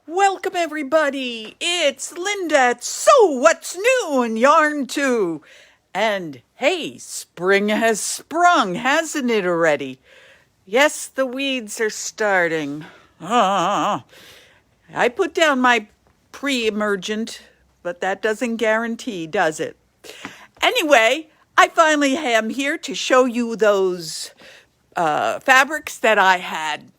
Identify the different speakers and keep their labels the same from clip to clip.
Speaker 1: Welcome, everybody. It's Linda at So What's New in Yarn 2. And hey, spring has sprung, hasn't it already? Yes, the weeds are starting. I put down my pre-emergent, but that doesn't guarantee, does it? Anyway, I finally am here to show you those fabrics that I had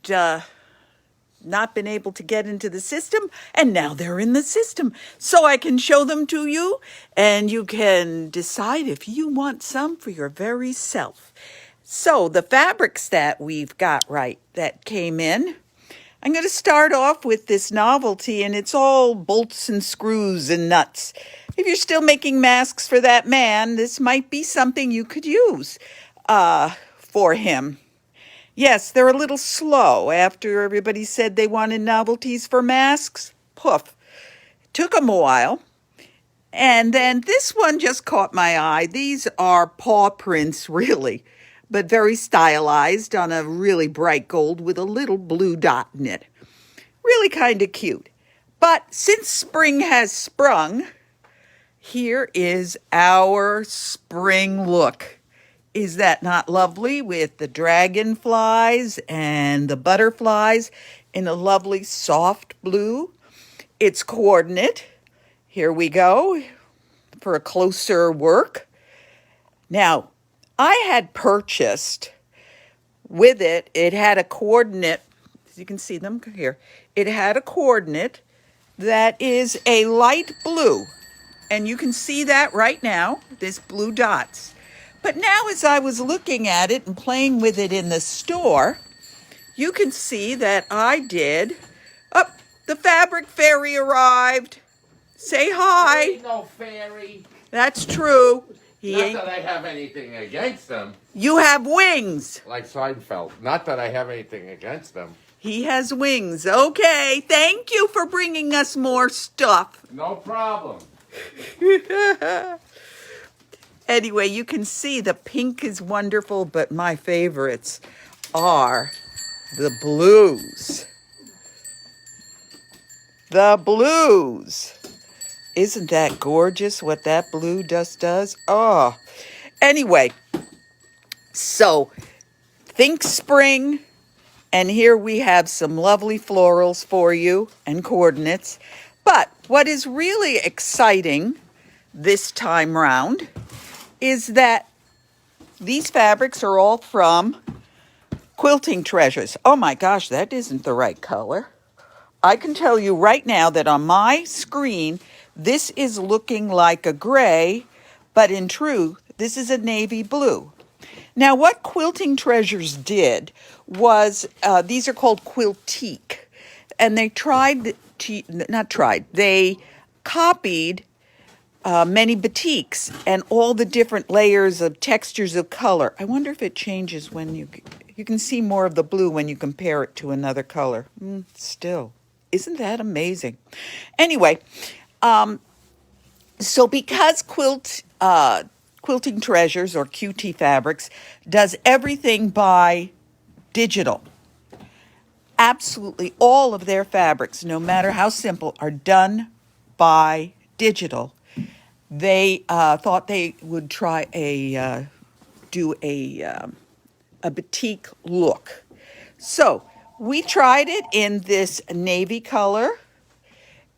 Speaker 1: not been able to get into the system, and now they're in the system. So I can show them to you, and you can decide if you want some for your very self. So the fabrics that we've got that came in, I'm going to start off with this novelty, and it's all bolts and screws and nuts. If you're still making masks for that man, this might be something you could use for him. Yes, they're a little slow. After everybody said they wanted novelties for masks, poof. Took them a while. And then this one just caught my eye. These are paw prints, really, but very stylized on a really bright gold with a little blue dot in it. Really kind of cute. But since spring has sprung, here is our spring look. Is that not lovely, with the dragonflies and the butterflies in a lovely soft blue? It's coordinate. Here we go for a closer work. Now, I had purchased with it, it had a coordinate, as you can see them here, it had a coordinate that is a light blue. And you can see that right now, this blue dots. But now as I was looking at it and playing with it in the store, you can see that I did. Oh, the fabric fairy arrived. Say hi.
Speaker 2: There ain't no fairy.
Speaker 1: That's true.
Speaker 2: Not that I have anything against them.
Speaker 1: You have wings.
Speaker 2: Like Seinfeld. Not that I have anything against them.
Speaker 1: He has wings. Okay, thank you for bringing us more stuff.
Speaker 2: No problem.
Speaker 1: Anyway, you can see the pink is wonderful, but my favorites are the blues. The blues. Isn't that gorgeous what that blue just does? Oh, anyway, so think spring, and here we have some lovely florals for you and coordinates. But what is really exciting this time round is that these fabrics are all from Quilting Treasures. Oh my gosh, that isn't the right color. I can tell you right now that on my screen, this is looking like a gray, but in truth, this is a navy blue. Now, what Quilting Treasures did was, these are called Quiltique, and they they copied many batiks and all the different layers of textures of color. I wonder if it changes when you can see more of the blue when you compare it to another color. Still, isn't that amazing? Anyway, so because Quilting Treasures, or QT Fabrics, does everything by digital, absolutely all of their fabrics, no matter how simple, are done by digital. They thought they would try do a batik look. So we tried it in this navy color,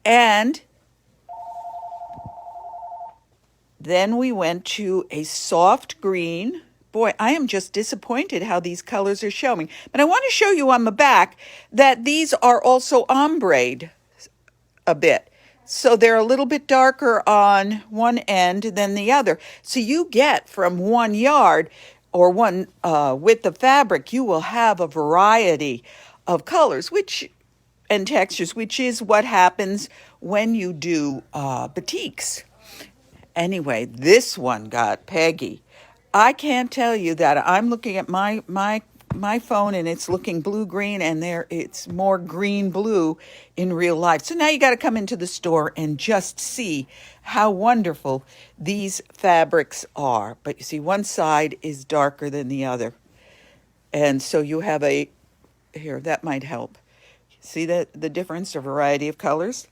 Speaker 1: and then we went to a soft green. Boy, I am just disappointed how these colors are showing. But I want to show you on the back that these are also ombre'd a bit. So they're a little bit darker on one end than the other. So you get from 1 yard or one width of fabric, you will have a variety of colors and textures, which is what happens when you do batiks. Anyway, this one got Peggy. I can't tell you that I'm looking at my phone and it's looking blue-green, and it's more green-blue in real life. So now you got to come into the store and just see how wonderful these fabrics are. But you see, one side is darker than the other. And so you have here, that might help. See the difference, a variety of colors?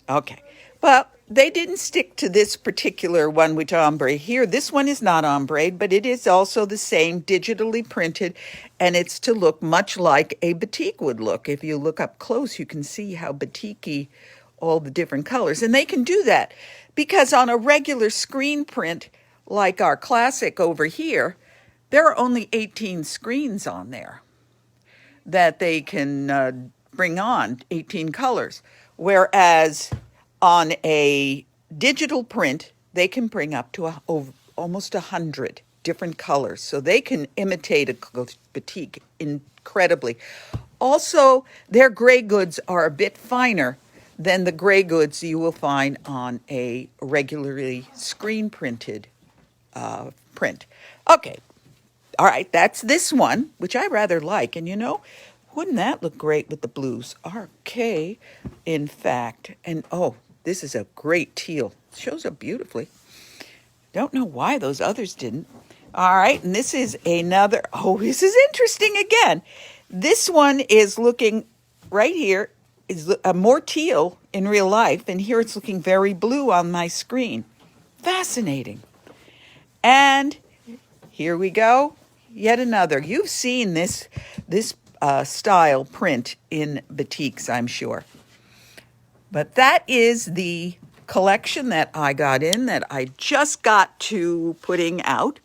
Speaker 1: Okay. Well, they didn't stick to this particular one with ombre here. This one is not ombre, but it is also the same digitally printed, and it's to look much like a batik would look. If you look up close, you can see how batik-y all the different colors. And they can do that because on a regular screen print, like our classic over here, there are only 18 screens on there that they can bring on, 18 colors. Whereas on a digital print, they can bring up to almost 100 different colors. So they can imitate a batik incredibly. Also, their gray goods are a bit finer than the gray goods you will find on a regularly screen printed print. Okay, all right, that's this one, which I rather like. And wouldn't that look great with the blues? RK, in fact. And oh, this is a great teal. It shows up beautifully. Don't know why those others didn't. All right, and this is another. Oh, this is interesting again. This one is looking right here, is a more teal in real life, and here it's looking very blue on my screen. Fascinating. And here we go. Yet another. You've seen this style print in batiks, I'm sure. But that is the collection that I got in, that I just got to putting out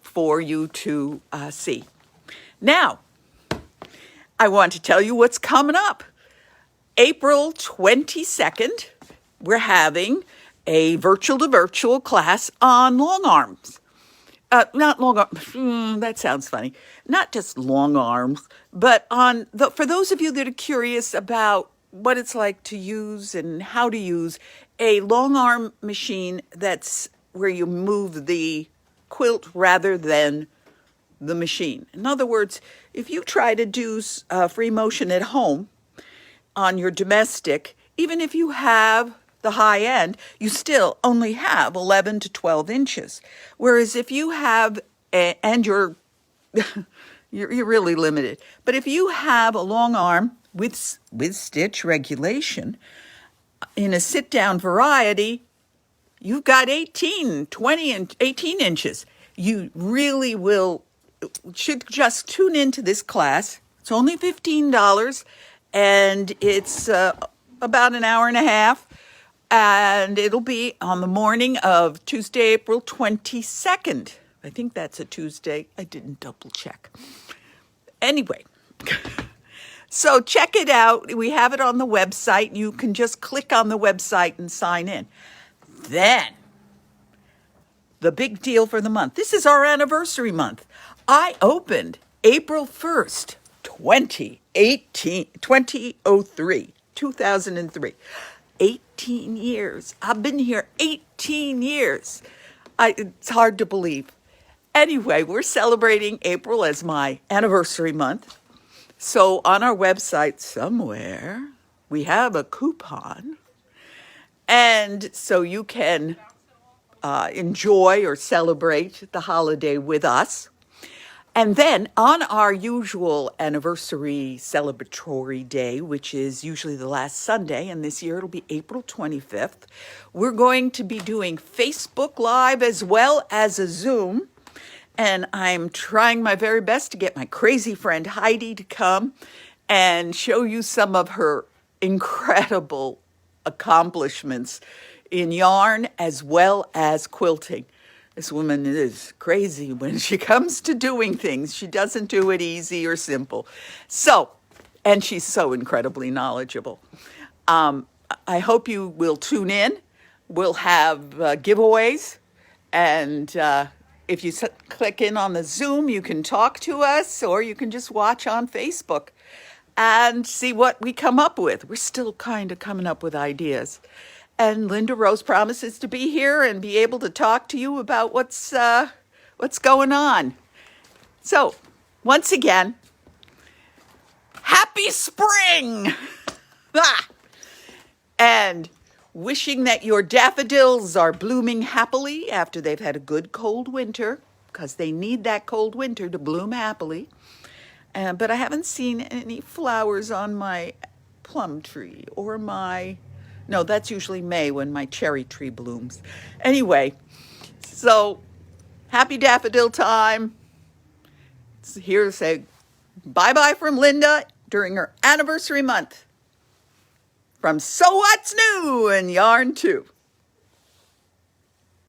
Speaker 1: for you to see. Now, I want to tell you what's coming up. April 22nd, we're having a virtual-to-virtual class on long arms. Not long arms, that sounds funny. Not just long arms, but for those of you that are curious about what it's like to use and how to use a long arm machine that's where you move the quilt rather than the machine. In other words, if you try to do free motion at home on your domestic, even if you have the high end, you still only have 11 to 12 inches. Whereas if you have, and you're really limited, but if you have a long arm with stitch regulation in a sit-down variety, you've got 18, 20, and 18 inches. You really should just tune into this class. It's only $15, and it's about an hour and a half. And it'll be on the morning of Tuesday, April 22nd. I think that's a Tuesday. I didn't double check. Anyway, so check it out. We have it on the website. You can just click on the website and sign in. Then, the big deal for the month. This is our anniversary month. I opened April 1st, 2003. 18 years. I've been here 18 years. It's hard to believe. Anyway, we're celebrating April as my anniversary month. So on our website somewhere, we have a coupon. And so you can enjoy or celebrate the holiday with us. And then on our usual anniversary celebratory day, which is usually the last Sunday, and this year it'll be April 25th, we're going to be doing Facebook Live as well as a Zoom. And I'm trying my very best to get my crazy friend Heidi to come and show you some of her incredible accomplishments in yarn as well as quilting. This woman is crazy when she comes to doing things. She doesn't do it easy or simple. And she's so incredibly knowledgeable. I hope you will tune in. We'll have giveaways. And if you click in on the Zoom, you can talk to us, or you can just watch on Facebook and see what we come up with. We're still kind of coming up with ideas. And Linda Rose promises to be here and be able to talk to you about what's going on. So, once again, happy spring! And wishing that your daffodils are blooming happily after they've had a good cold winter, because they need that cold winter to bloom happily. But I haven't seen any flowers on my plum tree or no, that's usually May when my cherry tree blooms. Anyway, so happy daffodil time. Here to say bye-bye from Linda during her anniversary month from So What's New and Yarn Too.